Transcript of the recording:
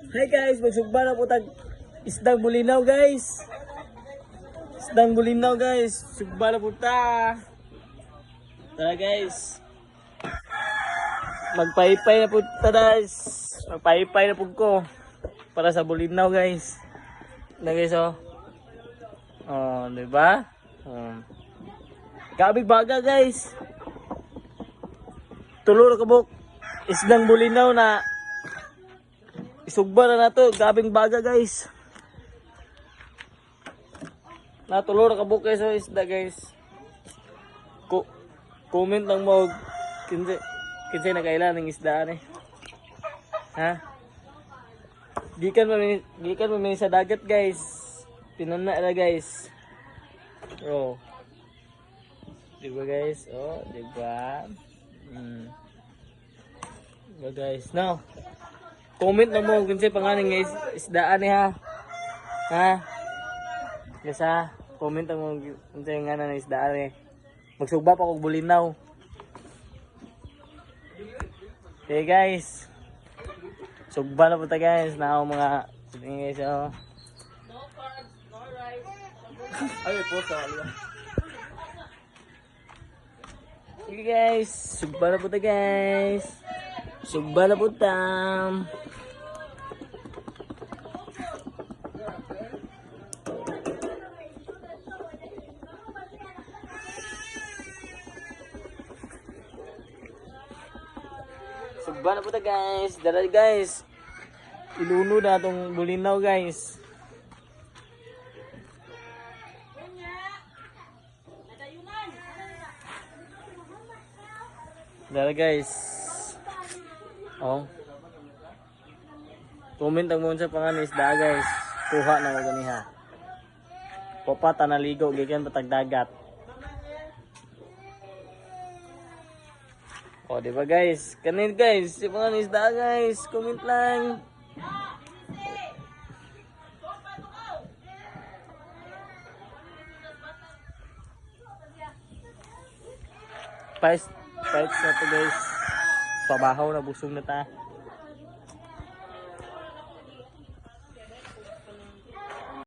Hi guys, magsugba na po tag isdang bulinaw guys. Isdang bulinaw guys, sugba na po ta. Tara guys. Magpaypay na po ta guys. Magpaypay na po ko para sa bulinaw guys. Na guys oh. Oh, di ba? Gabi baga guys. Tulor ka buk. Isdang bulinaw na isugba na nato, gabing baga guys. Natulor ka buk guys, isda guys. Comment lang mo kinsa na kailan ng isdaan eh. Ha? Gikan mo sa dagat guys. Tinana na guys. Oh. Diba guys? Oh, diba? Diba guys? No. Comment lang mo kung sa'yo pangalan ng isdaan eh ha. Ha? Yes ha. Comment lang mo kung sa'yo nga ng isdaan eh. Magsugba pa kong bulinaw. Okay guys. Sugba na po ta guys. Na ako mga guys oh. Ay po sa okay guys. Sugba na po ta guys. Sugba na po ta. Sugba na po ta guys. Dala guys. Iluno na itong bulinaw guys. Dala guys. Oh. Comment ang mo sa pangalan isda guys. Kuha na mo ganiha. Popata na ligo gikan patag dagat. Oh, di ba guys? Kanin guys, si pangalan isda guys. Comment lang. Fights na to guys. Pabahaw na busog na ta.